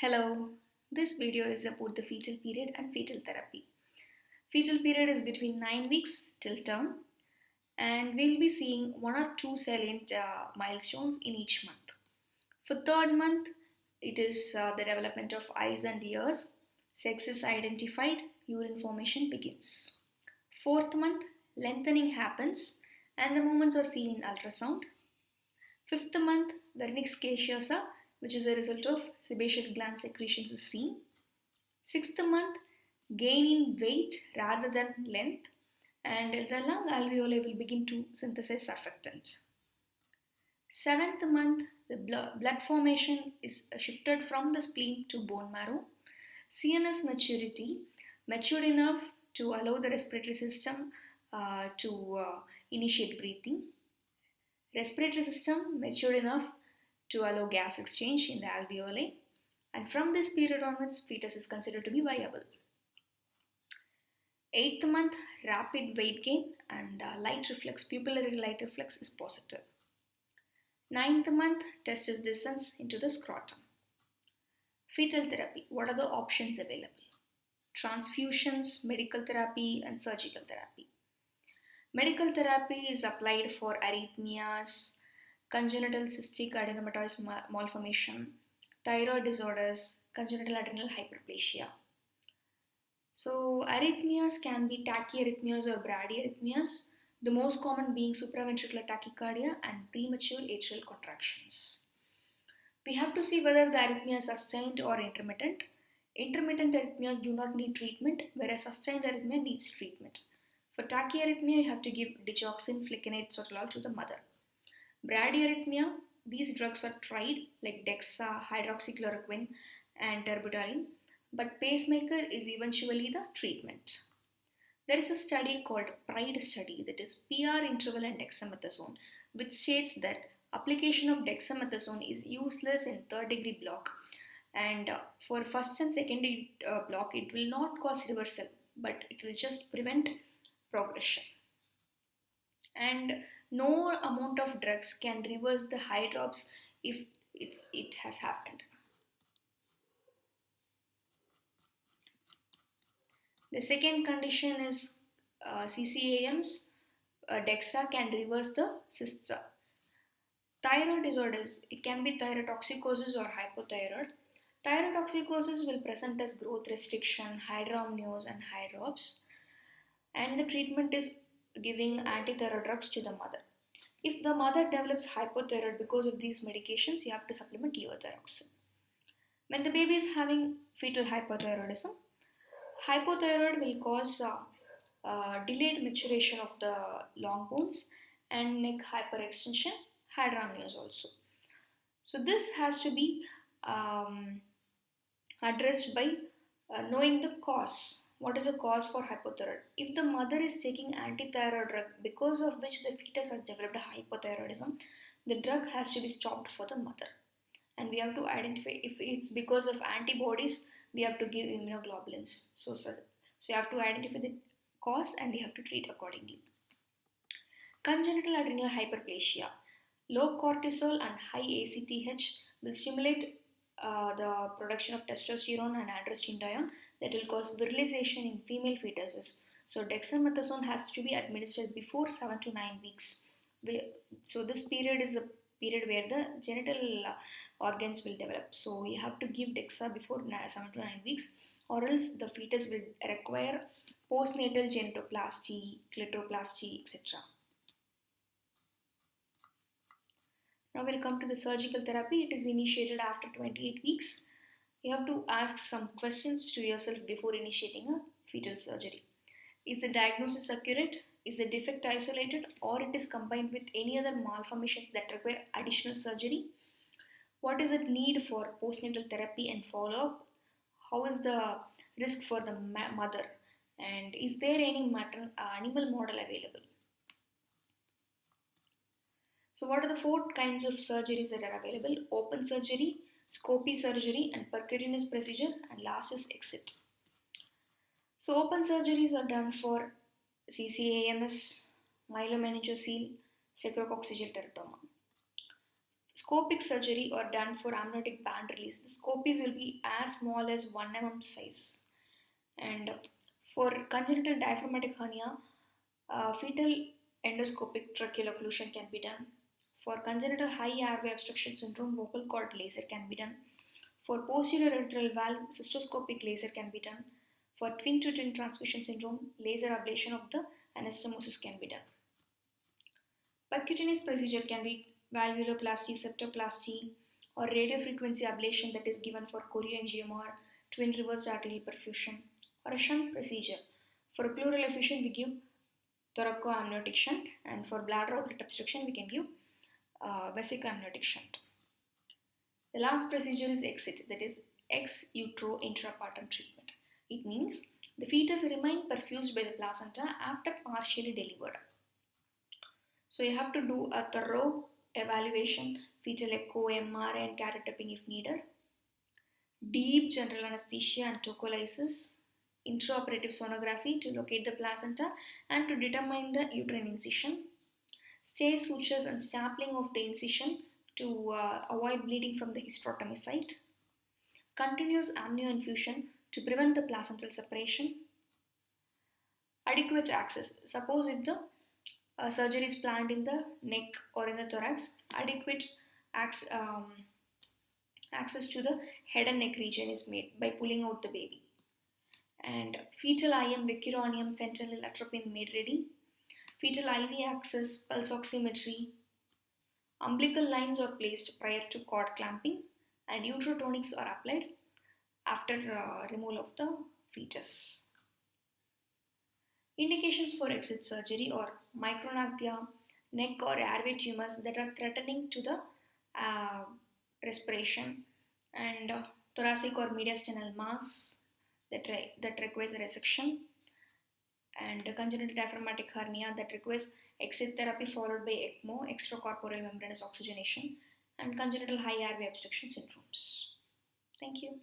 Hello, this video is about the fetal period and fetal therapy. Fetal period is between 9 weeks till term, and we'll be seeing one or two salient milestones in each month. For third month, it is the development of eyes and ears, sex is identified, urine formation begins. Fourth month, lengthening happens and the movements are seen in ultrasound. Fifth month, vernix caseosa, which is a result of sebaceous gland secretions, is seen. Sixth month, gain in weight rather than length, and the lung alveoli will begin to synthesize surfactant. Seventh month, the blood formation is shifted from the spleen to bone marrow. CNS maturity, matured enough to allow the respiratory system to initiate breathing. Respiratory system matured enough to allow gas exchange in the alveoli, and from this period onwards, fetus is considered to be viable. Eighth month, rapid weight gain and light reflex, pupillary light reflex is positive. Ninth month, testis descends into the scrotum. Fetal therapy, what are the options available? Transfusions, medical therapy, and surgical therapy. Medical therapy is applied for arrhythmias, congenital cystic adenomatosis malformation, thyroid disorders, congenital adrenal hyperplasia. So, arrhythmias can be tachyarrhythmias or bradyarrhythmias, the most common being supraventricular tachycardia and premature atrial contractions. We have to see whether the arrhythmia is sustained or intermittent. Intermittent arrhythmias do not need treatment, whereas sustained arrhythmia needs treatment. For tachyarrhythmia, you have to give digoxin, flecainate, sotalol to the mother. Bradyarrhythmia, these drugs are tried like dexa, hydroxychloroquine, and terbutaline, but pacemaker is eventually the treatment. There is a study called PRIDE study, that is PR interval and dexamethasone, which states that application of dexamethasone is useless in third degree block, and for first and second degree block it will not cause reversal, but it will just prevent progression. And no amount of drugs can reverse the high drops if it has happened. The second condition is CCAMs. DEXA can reverse the cysts. Thyroid disorders, it can be thyrotoxicosis or hypothyroid. Thyrotoxicosis will present as growth restriction, hydramnios, and hydrops, and the treatment is giving antithyroid drugs to the mother. If the mother develops hypothyroid because of these medications, you have to supplement levothyroxine. When the baby is having fetal hypothyroidism, hypothyroid will cause delayed maturation of the long bones and neck hyperextension, hydramnios also. So this has to be addressed by knowing the cause. What is the cause for hypothyroid? If the mother is taking antithyroid drug because of which the fetus has developed hypothyroidism, the drug has to be stopped for the mother. And we have to identify if it's because of antibodies, we have to give immunoglobulins. So you have to identify the cause and you have to treat accordingly. Congenital adrenal hyperplasia. Low cortisol and high ACTH will stimulate the production of testosterone and androstenedione that will cause virilization in female fetuses. So dexamethasone has to be administered before 7 to 9 weeks. So this period is a period where the genital organs will develop. So you have to give DEXA before 7 to 9 weeks, or else the fetus will require postnatal genitoplasty, clitoroplasty, etc. Now we'll come to the surgical therapy. It is initiated after 28 weeks. You have to ask some questions to yourself before initiating a fetal surgery. Is the diagnosis accurate? Is the defect isolated, or it is combined with any other malformations that require additional surgery? What is the need for postnatal therapy and follow-up? How is the risk for the mother? And is there any animal model available? So what are the four kinds of surgeries that are available? Open surgery, scopy surgery, and percutaneous procedure, and last is exit. So open surgeries are done for CCAMS, myelomeningocele, sacrococcygeal teratoma. Scopic surgery or done for amniotic band release. The scopies will be as small as 1 mm size. And for congenital diaphragmatic hernia, fetal endoscopic tracheal occlusion can be done. For congenital high airway obstruction syndrome, vocal cord laser can be done. For posterior arterial valve, cystoscopic laser can be done. For twin to twin transmission syndrome, laser ablation of the anastomosis can be done. Percutaneous procedure can be valvuloplasty, septoplasty, or radiofrequency ablation that is given for chorioangioma or twin reversed arterial perfusion, or a shunt procedure. For pleural effusion, we give thoracoamniotic shunt, and for bladder outlet obstruction, we can give vesicoamniotic shunt. The last procedure is exit, that is ex utero intrapartum treatment. It means the fetus remain perfused by the placenta after partially delivered. So you have to do a thorough evaluation, fetal echo, MRI, and carrot tapping if needed. Deep general anesthesia and tocolysis, intraoperative sonography to locate the placenta and to determine the uterine incision, stay sutures and stapling of the incision to avoid bleeding from the hysterotomy site, continuous amnio infusion to prevent the placental separation, adequate access. Suppose if the surgery is planned in the neck or in the thorax, adequate access, access to the head and neck region is made by pulling out the baby. And fetal IM, vecuronium, fentanyl, atropine made ready. Fetal IV access, pulse oximetry. Umbilical lines are placed prior to cord clamping, and uterotonics are applied after removal of the fetus. Indications for exit surgery or micronactia, neck or airway tumors that are threatening to the uh, respiration, and thoracic or mediastinal mass that requires resection, and congenital diaphragmatic hernia that requires exit therapy followed by ECMO, extracorporeal membranous oxygenation, and congenital high airway obstruction syndromes. Thank you.